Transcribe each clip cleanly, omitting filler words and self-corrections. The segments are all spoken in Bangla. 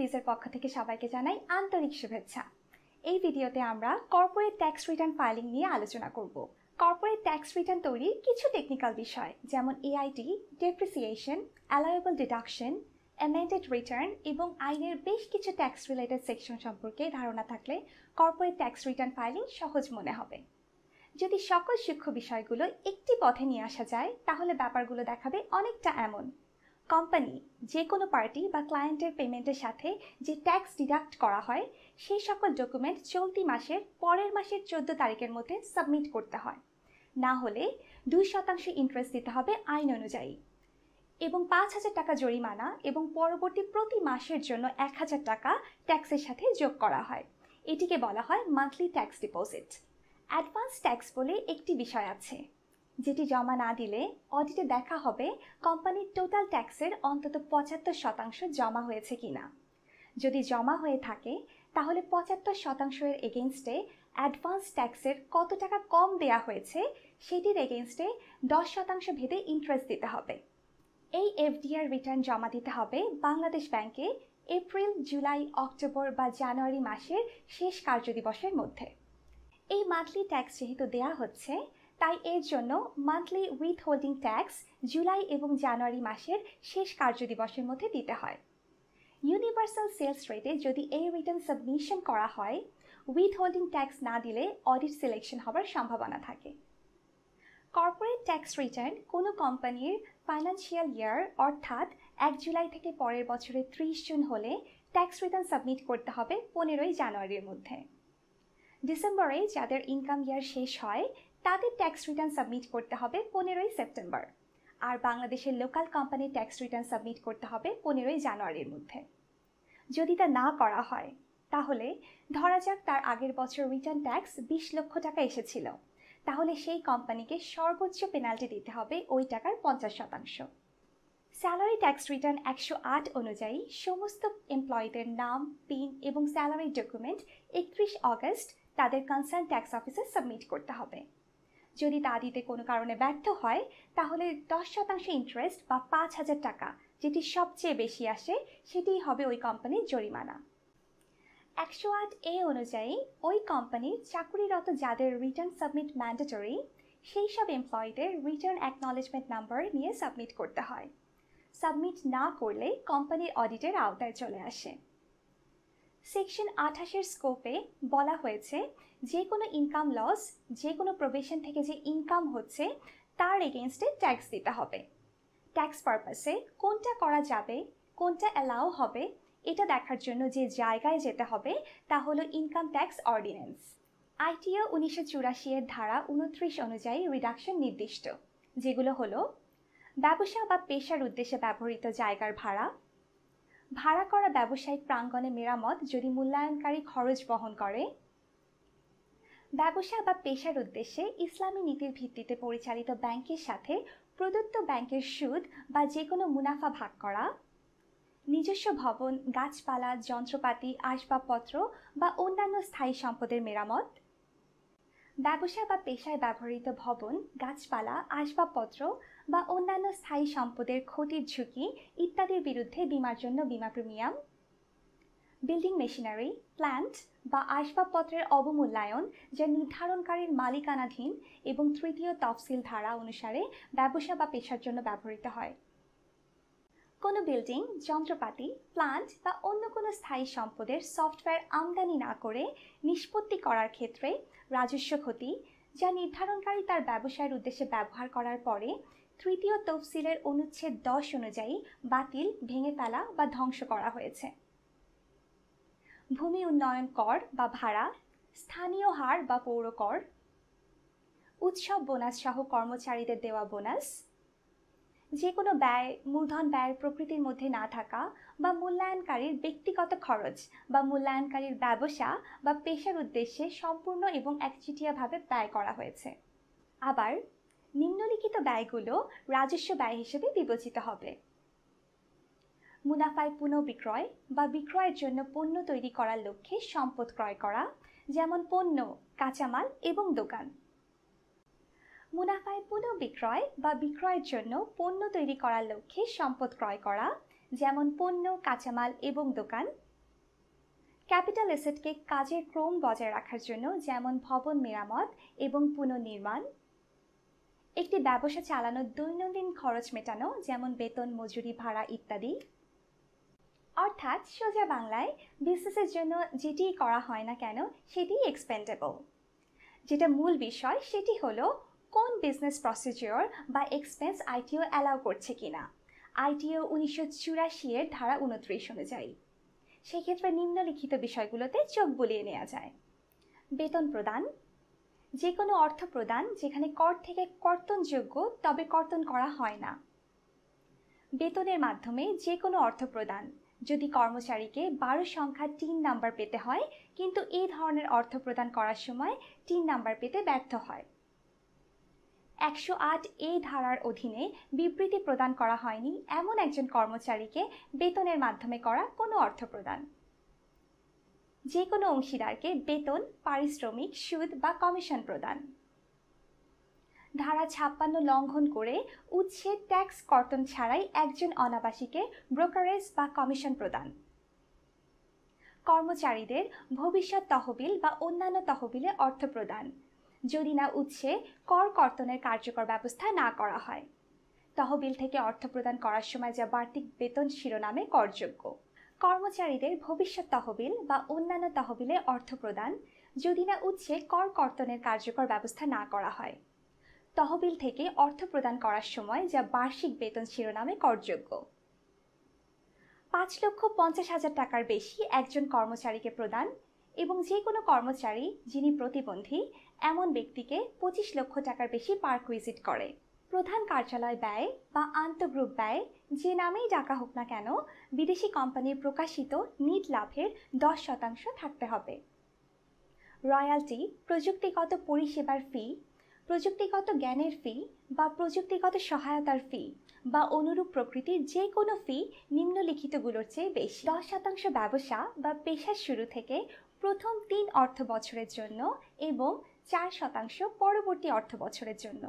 বিজের পক্ষ থেকে সবাইকে জানাই আন্তরিক শুভেচ্ছা। এই ভিডিওতে আমরা কর্পোরেট ট্যাক্স রিটার্ন ফাইলিং নিয়ে আলোচনা করব। কর্পোরেট ট্যাক্স রিটার্ন তৈরির কিছু টেকনিক্যাল বিষয় যেমন AIT, depreciation, allowable deduction, amended return এবং আইনের বেশ কিছু ট্যাক্স রিলেটেড সেকশন সম্পর্কে ধারণা থাকলে কর্পোরেট ট্যাক্স রিটার্ন ফাইলিং সহজ মনে হবে। যদি সকল সূক্ষ্ম বিষয়গুলো একটি পথে নিয়ে আসা যায় তাহলে ব্যাপারগুলো দেখাবে অনেকটা এমন: কোম্পানি যে কোনো পার্টি বা ক্লায়েন্টের পেমেন্টের সাথে যে ট্যাক্স ডিডাক্ট করা হয় সেই সকল ডকুমেন্ট চলতি মাসের পরের মাসের 14 তারিখের মধ্যে সাবমিট করতে হয়, না হলে 2% ইন্টারেস্ট দিতে হবে আইন অনুযায়ী, এবং 5,000 টাকা জরিমানা এবং পরবর্তী প্রতি মাসের জন্য 1,000 টাকা ট্যাক্সের সাথে যোগ করা হয়। এটিকে বলা হয় monthly tax deposit. Advance tax বলে একটি বিষয় আছে, যেটি জমা না দিলে অডিটে দেখা হবে কোম্পানির টোটাল ট্যাক্সের অন্তত 75% জমা হয়েছে কিনা। যদি জমা হয়ে থাকে তাহলে 75% এগেইনস্টে অ্যাডভান্স ট্যাক্সের কত টাকা কম দেয়া হয়েছে সেটির এগেইনস্টে 10% ভেদে ইন্টারেস্ট দিতে হবে। এই এফডিআর রিটার্ন জমা দিতে হবে বাংলাদেশ ব্যাংকে এপ্রিল, জুলাই, অক্টোবর বা জানুয়ারি মাসের শেষ কার্যদিবসের মধ্যে। এই মান্থলি ট্যাক্স যেহেতু দেয়া হচ্ছে তাই এর জন্য monthly with holding tax July এবং জানুয়ারি মাসের শেষ কার্যদিবসের মধ্যে দিতে হয়। ইউনিভার্সাল সেলস রেটে যদি এই রিটার্ন সাবমিশন করা হয়, উইথ হোল্ডিং ট্যাক্স না দিলে অডিট সিলেকশন হবার সম্ভাবনা থাকে। কর্পোরেট ট্যাক্স রিটার্ন কোনো কোম্পানির ফাইন্যান্সিয়াল ইয়ার অর্থাৎ 1 জুলাই থেকে পরের বছরের 30 জুন হলে ট্যাক্স রিটার্ন সাবমিট করতে হবে 15 জানুয়ারির মধ্যে। ডিসেম্বরে যাদের ইনকাম ইয়ার শেষ হয় তাদের ট্যাক্স রিটার্ন সাবমিট করতে হবে 15 সেপ্টেম্বর, আর বাংলাদেশের লোকাল কোম্পানির ট্যাক্স রিটার্ন সাবমিট করতে হবে 15 জানুয়ারির মধ্যে। যদি তা না করা হয় তাহলে ধরা যাক তার আগের বছর রিটার্ন ট্যাক্স 20 লক্ষ টাকা এসেছিল, তাহলে সেই কোম্পানিকে সর্বোচ্চ পেনাল্টি দিতে হবে ওই টাকার 50%। স্যালারি ট্যাক্স রিটার্ন 108 অনুযায়ী সমস্ত এমপ্লয়ীদের নাম, পিন এবং স্যালারি ডকুমেন্ট 31 অগস্ট তাদের কনসার্ন ট্যাক্স অফিসে সাবমিট করতে হবে। যদি তা দিতে কোনো কারণে ব্যর্থ হয় তাহলে 10% ইন্টারেস্ট বা 5,000 টাকা, যেটি সবচেয়ে বেশি আসে, সেটিই হবে ওই কোম্পানির জরিমানা। 108A অনুযায়ী ওই কোম্পানির চাকুরিরত যাদের রিটার্ন সাবমিট ম্যান্ডেটরি সেই সব এমপ্লয়ীদের রিটার্ন অ্যাকনলেজমেন্ট নাম্বার নিয়ে সাবমিট করতে হয়। সাবমিট না করলে কোম্পানির অডিটের আওতায় চলে আসে। সেকশন 28-এর স্কোপে বলা হয়েছে যে কোনো ইনকাম লস, যে কোনো প্রভিশন থেকে যে ইনকাম হচ্ছে তার এগেইনস্টে ট্যাক্স দিতে হবে। ট্যাক্স পারপাসে কোনটা করা যাবে, কোনটা অ্যালাউ হবে, এটা দেখার জন্য যে জায়গায় যেতে হবে তা হলো ইনকাম ট্যাক্স অর্ডিন্যান্স। আইটিও 1984-এর ধারা 29 অনুযায়ী রিডাকশন নির্দিষ্ট, যেগুলো হলো ব্যবসা বা পেশার উদ্দেশ্যে ব্যবহৃত জায়গার ভাড়া, ভাড়া করা ব্যবসায়িক প্রাঙ্গণে মেরামত যদি মূল্যায়নকারী খরচ বহন করে, ব্যবসা বা পেশার উদ্দেশ্যে ইসলামী নীতির ভিত্তিতে পরিচালিত ব্যাংকের সাথে প্রদত্ত ব্যাংকের সুদ বা যে কোনো মুনাফা ভাগ করা, নিজস্ব ভবন, গাছপালা, যন্ত্রপাতি, আসবাবপত্র বা অন্যান্য স্থায়ী সম্পদের মেরামত, ব্যবসা বা পেশায় ব্যবহৃত ভবন, গাছপালা, আসবাবপত্র বা অন্যান্য স্থায়ী সম্পদের ক্ষতির ঝুঁকি ইত্যাদির বিরুদ্ধে বীমার জন্য বীমা প্রিমিয়াম, বিল্ডিং মেশিনারি, প্ল্যান্ট বা আসবাবপত্রের অবমূল্যায়ন যা নির্ধারণকারীর মালিকানাধীন এবং 3য় তফসিল ধারা অনুসারে ব্যবসা বা পেশার জন্য ব্যবহৃত হয়। কোনো বিল্ডিং, যন্ত্রপাতি, প্ল্যান্ট বা অন্য কোনো স্থায়ী সম্পদের সফটওয়্যার আমদানি না করে নিষ্পত্তি করার ক্ষেত্রে রাজস্ব ক্ষতি যা নির্ধারণকারী তার ব্যবসায়ের উদ্দেশ্যে ব্যবহার করার পরে 3য় তফসিলের অনুচ্ছেদ 10 অনুযায়ী বাতিল, ভেঙে ফেলা বা ধ্বংস করা হয়েছে। ভূমি উন্নয়ন কর বা ভাড়া, স্থানীয় হার বা পৌর কর, উৎসব বোনাস সহ কর্মচারীদের দেওয়া বোনাস, যে কোনো ব্যয় মূলধন ব্যয়ের প্রকৃতির মধ্যে না থাকা বা মূল্যায়নকারীর ব্যক্তিগত খরচ বা মূল্যায়নকারীর ব্যবসা বা পেশার উদ্দেশ্যে সম্পূর্ণ এবং একচেটিয়াভাবে ব্যয় করা হয়েছে। আবার নিম্নলিখিত ব্যয়গুলো রাজস্ব ব্যয় হিসেবে বিবেচিত হবে: মুনাফায় পুনঃবিক্রয় বা বিক্রয়ের জন্য পণ্য তৈরি করার লক্ষ্যে সম্পদ ক্রয় করা, যেমন পণ্য, কাঁচামাল এবং দোকান। মুনাফায় পুনঃবিক্রয় বা বিক্রয়ের জন্য পণ্য তৈরি করার লক্ষ্যে সম্পদ ক্রয় করা, যেমন পণ্য, কাঁচামাল এবং দোকান। ক্যাপিটাল অ্যাসেটকে কাজের ক্রম বজায় রাখার জন্য, যেমন ভবন মেরামত এবং পুনর্নির্মাণ। একটি ব্যবসা চালানোর দৈনন্দিন খরচ মেটানো, যেমন বেতন, মজুরি, ভাড়া ইত্যাদি। অর্থাৎ সোজা বাংলায় বিজনেসের জন্য যেটিই করা হয় না কেন সেটি এক্সপেন্ডেবল। যেটা মূল বিষয় সেটি হলো কোন বিজনেস প্রসিডিওর বা এক্সপেন্স আইটিও অ্যালাউ করছে কিনা। আইটিও 1984 এর ধারা 29 অনুযায়ী। সেক্ষেত্রে নিম্নলিখিত বিষয়গুলোতে চোখ বুলিয়ে নেওয়া যায়। বেতন প্রদান, যে কোনো অর্থ প্রদান যেখানে কর থেকে কর্তনযোগ্য তবে কর্তন করা হয় না। বেতনের মাধ্যমে যে কোনো অর্থ প্রদান, যদি কর্মচারীকে 12 সংখ্যা 3 নাম্বার পেতে হয় কিন্তু এই ধরনের অর্থ প্রদান করার সময় 3 নাম্বার পেতে ব্যর্থ হয়। 108 এই ধারার অধীনে বিবৃতি প্রদান করা হয়নি এমন একজন কর্মচারীকে বেতনের মাধ্যমে করা কোনো অর্থ প্রদান। যে কোনো অংশীদারকে বেতন, পারিশ্রমিক, সুদ বা কমিশন প্রদান। ধারা 56 লঙ্ঘন করে উচ্ছেদ, ট্যাক্স কর্তন ছাড়াই একজন অনাবাসীকে ব্রোকারেজ বা কমিশন প্রদান। কর্মচারীদের ভবিষ্যৎ তহবিল বা অন্যান্য তহবিলে অর্থ প্রদান, যদি না উৎসে কর কর্তনের কার্যকর ব্যবস্থা না করা হয়। তহবিল থেকে অর্থ প্রদান করার সময় যা বাড়তি বেতন শিরোনামে করযোগ্য। কর্মচারীদের ভবিষ্যৎ তহবিল বা অন্যান্য তহবিলে অর্থ প্রদান, যদি না উৎসে কর কর্তনের কার্যকর ব্যবস্থা না করা হয়। তহবিল থেকে অর্থ প্রদান করার সময় যা বার্ষিক বেতন শিরোনামে করযোগ্য। 5,50,000 টাকার বেশি একজন কর্মচারীকে প্রদান এবং যে কোনো কর্মচারী যিনি প্রতিবন্ধী এমন ব্যক্তিকে 25 লক্ষ টাকার বেশি পারকুইজিট করে। প্রধান কার্যালয় ব্যয় বা আন্তঃগ্রুপ ব্যয় যে নামেই ডাকা হোক না কেন বিদেশি কোম্পানির প্রকাশিত নিট লাভের 10% থাকতে হবে। রয়্যালটি, প্রযুক্তিগত পরিষেবার ফি, প্রযুক্তিগত জ্ঞানের ফি বা প্রযুক্তিগত সহায়তার ফি বা অনুরূপ প্রকৃতির যে কোনো ফি নিম্নলিখিতগুলোর চেয়ে বেশি। 10% ব্যবসা বা পেশার শুরু থেকে প্রথম 3 অর্থ বছরের জন্য এবং 4% পরবর্তী অর্থ বছরের জন্য।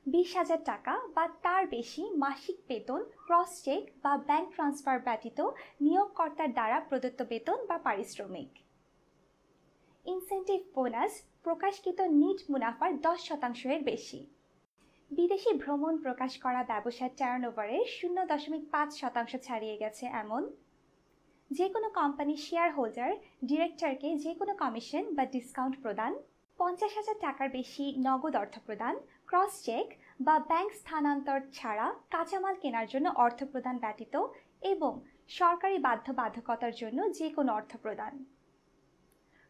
20,000 টাকা বা তার বেশি মাসিক বেতন ক্রস চেক বা ব্যাংক ট্রান্সফার ব্যতীত নিয়োগকর্তার দ্বারা প্রদত্ত বেতন বা পারিশ্রমিক। ইনসেন্টিভ বোনাস প্রকাশকৃত নিট মুনাফার 10% এর বেশি। বিদেশি ভ্রমণ প্রকাশ করা ব্যবসার টার্নওভারের 0.5% ছাড়িয়ে গেছে এমন। যে কোনো কোম্পানির শেয়ার হোল্ডার ডিরেক্টরকে যে কোনো কমিশন বা ডিসকাউন্ট প্রদান। 50,000 টাকার বেশি নগদ অর্থ প্রদান, ক্রস চেক বা ব্যাংক স্থানান্তর ছাড়া কাঁচামাল কেনার জন্য অর্থ প্রদান ব্যতীত এবং সরকারি বাধ্যবাধকতার জন্য যে কোনো অর্থ প্রদান।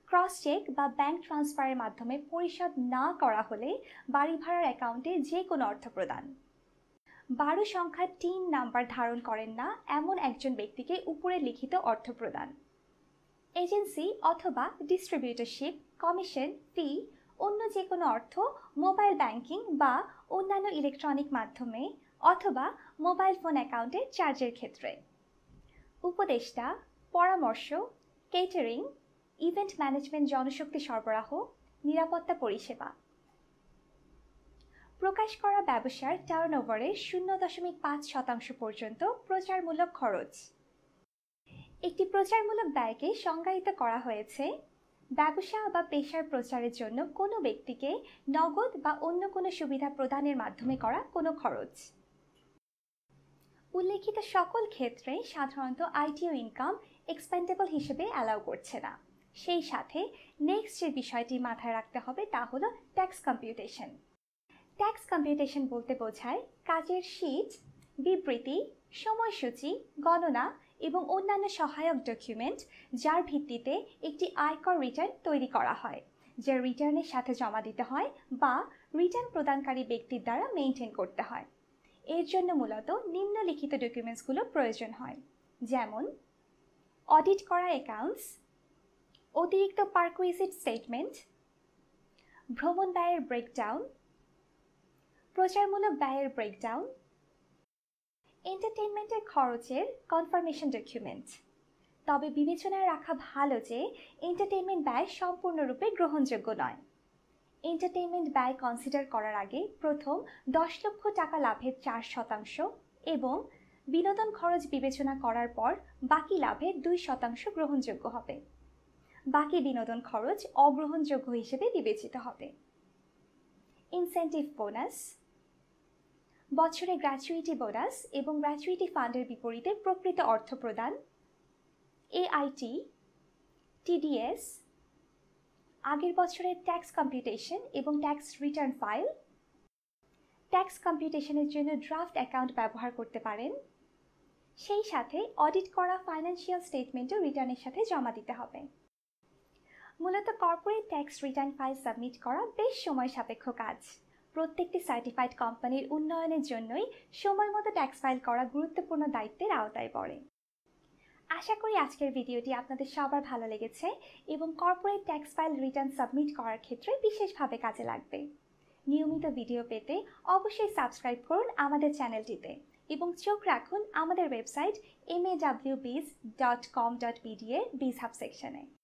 ক্রস চেক বা ব্যাংক ট্রান্সফারের মাধ্যমে পরিশোধ না করা হলে বাড়ি ভাড়ার অ্যাকাউন্টে যে কোনো অর্থ প্রদান। 12 সংখ্যা 3 নাম্বার ধারণ করেন না এমন একজন ব্যক্তিকে উপরে লিখিত অর্থ প্রদান। এজেন্সি অথবা ডিস্ট্রিবিউটরশিপ, কমিশন, ফি, অন্য যে কোনো অর্থ মোবাইল ব্যাংকিং বা অন্যান্য ইলেকট্রনিক মাধ্যমে অথবা মোবাইল ফোন অ্যাকাউন্টের চার্জের ক্ষেত্রে। উপদেষ্টা, পরামর্শ, কেটারিং, ইভেন্ট ম্যানেজমেন্ট, জনশক্তি সরবরাহ, নিরাপত্তা পরিষেবা। প্রকাশ করা ব্যবসার টার্নওভারের 0.5% পর্যন্ত প্রচারমূলক খরচ। একটি প্রচারমূলক ব্যয়কে সংজ্ঞায়িত করা হয়েছে ব্যবসা বা পেশার প্রচারের জন্য কোনো ব্যক্তিকে নগদ বা অন্য কোনো সুবিধা প্রদানের মাধ্যমে করা কোনো খরচ। উল্লেখিত সকল ক্ষেত্রে সাধারণত আইটিও ইনকাম এক্সপেন্ডেবল হিসেবে অ্যালাউ করছে না। সেই সাথে নেক্সট যে বিষয়টি মাথায় রাখতে হবে তা হলো ট্যাক্স কম্পিউটেশন। ট্যাক্স কম্পিউটেশন বলতে বোঝায় কাজের শীট, বিবৃতি, সময়সূচি, গণনা এবং অন্যান্য সহায়ক ডকুমেন্ট যার ভিত্তিতে একটি আয়কর রিটার্ন তৈরি করা হয়, যা রিটার্নের সাথে জমা দিতে হয় বা রিটার্ন প্রদানকারী ব্যক্তির দ্বারা মেইনটেইন করতে হয়। এর জন্য মূলত নিম্নলিখিত ডকুমেন্টসগুলো প্রয়োজন হয়, যেমন অডিট করা অ্যাকাউন্টস, অতিরিক্ত পারকুইজিট স্টেটমেন্ট, ভ্রমণ ব্যয়ের ব্রেকডাউন, প্রচারমূলক ব্যয়ের ব্রেকডাউন, এন্টারটেইনমেন্টের খরচের কনফার্মেশন ডকুমেন্ট। তবে বিবেচনায় রাখা ভালো যে এন্টারটেইনমেন্ট ব্যয় সম্পূর্ণরূপে গ্রহণযোগ্য নয়। এন্টারটেইনমেন্ট ব্যয় কনসিডার করার আগে প্রথম 10 লক্ষ টাকা লাভের 4% এবং বিনোদন খরচ বিবেচনা করার পর বাকি লাভের 2% গ্রহণযোগ্য হবে। বাকি বিনোদন খরচ অগ্রহণযোগ্য হিসেবে বিবেচিত হবে। ইনসেন্টিভ বোনাস, বছরে গ্র্যাচুইটি বোনাস এবং গ্র্যাচুইটি ফান্ডের বিপরীতে প্রকৃত অর্থ প্রদান। এআইটি, টিডিএস, আগের বছরের ট্যাক্স কম্পিউটেশন এবং ট্যাক্স রিটার্ন ফাইল। ট্যাক্স কম্পিউটেশনের জন্য ড্রাফট অ্যাকাউন্ট ব্যবহার করতে পারেন। সেই সাথে অডিট করা ফাইন্যান্সিয়াল স্টেটমেন্টও রিটার্নের সাথে জমা দিতে হবে। মূলত corporate tax return file submit করা বেশ সময় সাপেক্ষ কাজ। প্রত্যেকটি সার্টিফাইড কোম্পানির উন্নয়নের জন্যই সময় মতো ট্যাক্স ফাইল করা গুরুত্বপূর্ণ দায়িত্বের আওতায় পড়ে। আশা করি আজকের ভিডিওটি আপনাদের সবার ভালো লেগেছে এবং corporate tax file return submit করার ক্ষেত্রে বিশেষভাবে কাজে লাগবে। নিয়মিত ভিডিও পেতে অবশ্যই সাবস্ক্রাইব করুন আমাদের চ্যানেলটিতে এবং চোখ রাখুন আমাদের ওয়েবসাইট mawbiz.com.pd এর বিজ হাব সেকশনে।